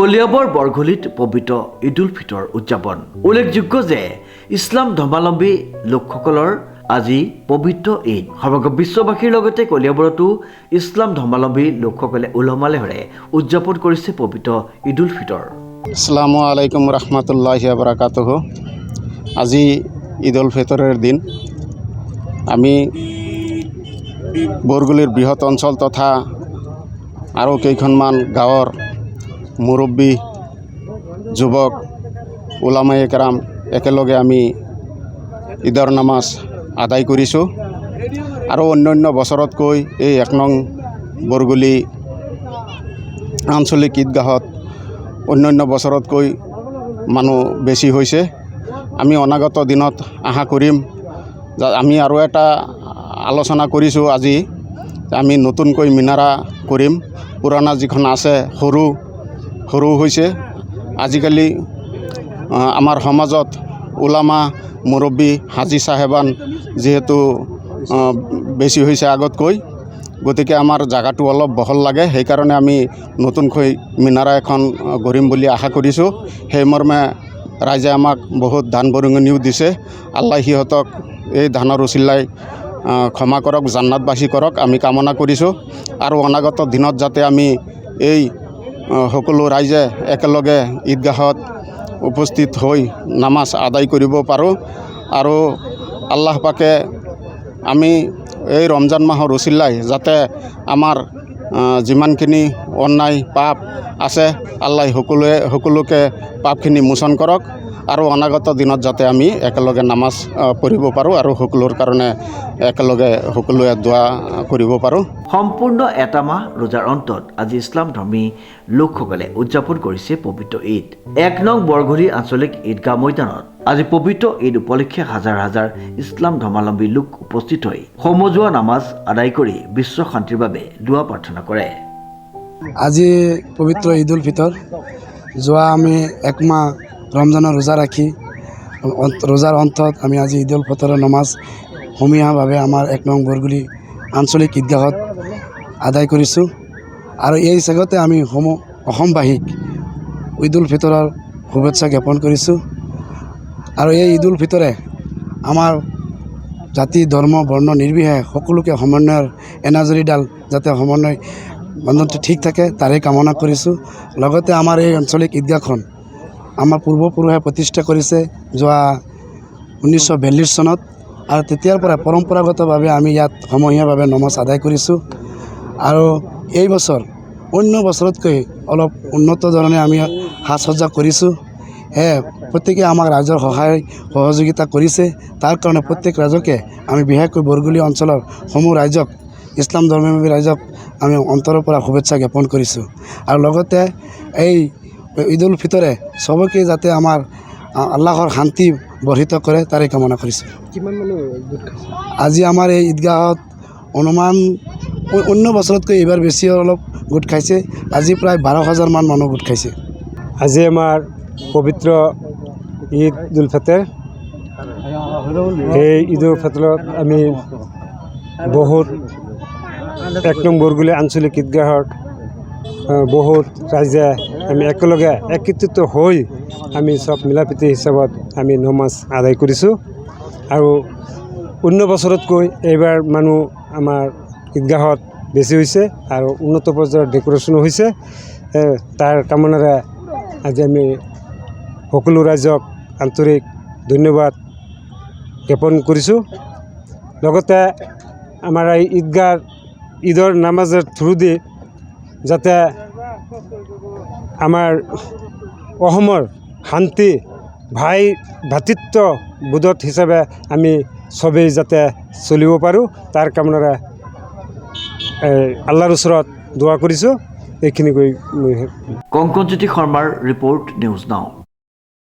কলিয়াবৰ বৰঘুলিত পবিত্ৰ ঈদ উল ফিতৰ উদযাপন। উল্লেখযোগ্য যে ইছলাম ধৰ্মাৱলম্বী লোকসকলৰ আজি পবিত্ৰ ঈদ। সমগ্ৰ বিশ্ববাসীৰ লগতে কলিয়াবৰতো ইছলাম ধৰ্মাৱলম্বী লোকসকলে উলহ-মালহেৰে উদযাপন কৰিছে পবিত্ৰ ঈদ উল ফিতৰ। আসসালামু আলাইকুম ৰহমতুল্লাহি ওয়া বাৰাকাতুহু। আজি ঈদ উল ফিতৰেৰ দিন। আমি বৰগুলিৰ বৃহৎ অঞ্চল তথা আৰু কেইখনমান গাঁৱৰ মুৰব্বী যুৱক উলামায়ে কেৰাম একেলগে আমি ঈদৰ নামাজ আদায় কৰিছোঁ। আৰু অন্যান্য বছৰতকৈ এই ১ নং বৰগুলি আঞ্চলিক ঈদগাহত অন্যান্য বছৰতকৈ মানুহ বেছি হৈছে। আমি অনাগত দিনত আশা কৰিম আমি আৰু এটা আলোচনা কৰিছোঁ আজি আমি নতুনকৈ মিনাৰা কৰিম। পুৰণা যিখন আছে সৰু হৈছে। আজিকালি আমাৰ সমাজত উলামা মুৰব্বী হাজী চাহেবান যিহেতু বেছি হৈছে আগতকৈ, গতিকে আমাৰ জাগাটো অলপ বহল লাগে। সেইকাৰণে আমি নতুনকৈ মিনাৰা এখন গঢ়িম বুলি আশা কৰিছোঁ। সেই মৰ্মে ৰাইজে আমাক বহুত দান বৰঙণিও দিছে। আল্লাহ সিহঁতক এই দানৰ উচিলাই ক্ষমা কৰক, জান্নাতবাসী কৰক আমি কামনা কৰিছোঁ। আৰু অনাগত দিনত যাতে আমি এই সকলো ৰাইজে একেলগে ঈদগাহত উপস্থিত হৈ নামাজ আদায় কৰিব পাৰোঁ। আৰু আল্লাহ পাকে আমি এই ৰমজান মাহৰ উচিলাই যাতে আমাৰ যিমানখিনি অন্যায় পাপ আছে আল্লাহ সকলোকে পাপখিনি মোচন কৰক। আৰু অনাগত দিনত যাতে আমি একেলগে নামাজ পঢ়িব পাৰোঁ আৰু সকলোৰ কাৰণে একেলগে সকলোৱে দোৱা কৰিব পাৰোঁ। সম্পূৰ্ণ এটা মাহ ৰোজাৰ অন্তত আজি ইছলাম ধৰ্মী লোকসকলে উদযাপন কৰিছে পবিত্ৰ ঈদ। ১ নং বৰঘুলি আঞ্চলিক ঈদগাহ ময়দানত আজি পবিত্ৰ ঈদ উপলক্ষে হাজাৰ হাজাৰ ইছলাম ধৰ্মাৱলম্বী লোক উপস্থিত হৈ সমজুৱা নামাজ আদায় কৰি বিশ্ব শান্তিৰ বাবে দুৱা প্ৰাৰ্থনা কৰে। আজি পবিত্ৰ ঈদ উল ফিতৰ। যোৱা আমি 1 মাহ ৰমজানৰ ৰোজা ৰাখি ৰোজাৰ অন্তত আমি আজি ঈদ উল ফিতৰৰ নামাজ সমূহীয়াভাৱে আমাৰ 1 নং বৰগুলি আঞ্চলিক ঈদগাহত আদায় কৰিছোঁ। আৰু এই চেগতে আমি অসমবাসীক ঈদ উল ফিতৰৰ শুভেচ্ছা জ্ঞাপন কৰিছোঁ। আৰু এই ঈদ উল ফিতৰে আমাৰ জাতি ধৰ্ম বৰ্ণ নিৰ্বিশেষে সকলোকে সমন্বয়ৰ এনাজৰীডাল যাতে সমন্বয় বন্ধনটো ঠিক থাকে তাৰে কামনা কৰিছোঁ। লগতে আমাৰ এই আঞ্চলিক ঈদগাহখন আমাৰ পূৰ্বপুৰুষে প্ৰতিষ্ঠা কৰিছে যোৱা 1942 চনত। আৰু তেতিয়াৰ পৰা পৰম্পৰাগতভাৱে আমি ইয়াত সমূহীয়াভাৱে নামাজ আদায় কৰিছোঁ। আৰু এই বছৰ অন্য বছৰতকৈ অলপ উন্নত ধৰণে আমি সাজ সজ্জা কৰিছোঁ। প্ৰত্যেকে আমাক ৰাইজৰ সহায় সহযোগিতা কৰিছে। তাৰ কাৰণে প্ৰত্যেক ৰাইজকে আমি বিশেষকৈ বৰগুলি অঞ্চলৰ সমূহ ৰাইজক ইছলাম ধৰ্মাৱলম্বী ৰাইজক আমি অন্তৰৰ পৰা শুভেচ্ছা জ্ঞাপন কৰিছোঁ। আৰু লগতে এই ঈদ উল ফিতৰে চবকে যাতে আমাৰ আল্লাহৰ শান্তি বৰ্ধিত কৰে তাৰে কামনা কৰিছোঁ। কিমান মানুহ গোট খাইছে? আজি আমাৰ এই ঈদগাহত অনুমান অন্য বছৰতকৈ এইবাৰ বেছি অলপ গোট খাইছে। আজি প্ৰায় 12,000 মান মানুহ গোট খাইছে। আজি আমাৰ পবিত্ৰ ঈদ উল ফিতৰ। এই ঈদ উল ফিতৰত আমি বহুত 1 নং বৰগুলি আঞ্চলিক ঈদগাহৰ বহুত ৰাইজে আমি একেলগে একত্ৰিত হৈ আমি চব মিলাপ্ৰীতি হিচাপত আমি নমাজ আদায় কৰিছোঁ। আৰু অন্য বছৰতকৈ এইবাৰ মানুহ আমাৰ ঈদগাহত বেছি হৈছে আৰু উন্নত পৰ্যায়ৰ ডেকোৰেশ্যনো হৈছে। তাৰ কামনাৰে আজি আমি সকলো ৰাইজক আন্তৰিক ধন্যবাদ জ্ঞাপন কৰিছোঁ। লগতে আমাৰ এই ঈদৰ নামাজৰ থ্ৰুদি যাতে আমাৰ অসমৰ শান্তি ভাতৃত্ববোধত হিচাপে আমি চবেই যাতে চলিব পাৰোঁ তাৰ কামনাৰে আল্লাহৰ ওচৰত দোৱা কৰিছোঁ। এইখিনি কৈ কংকনজ্যোতি শৰ্মাৰ ৰিপৰ্ট, নিউজ নাও।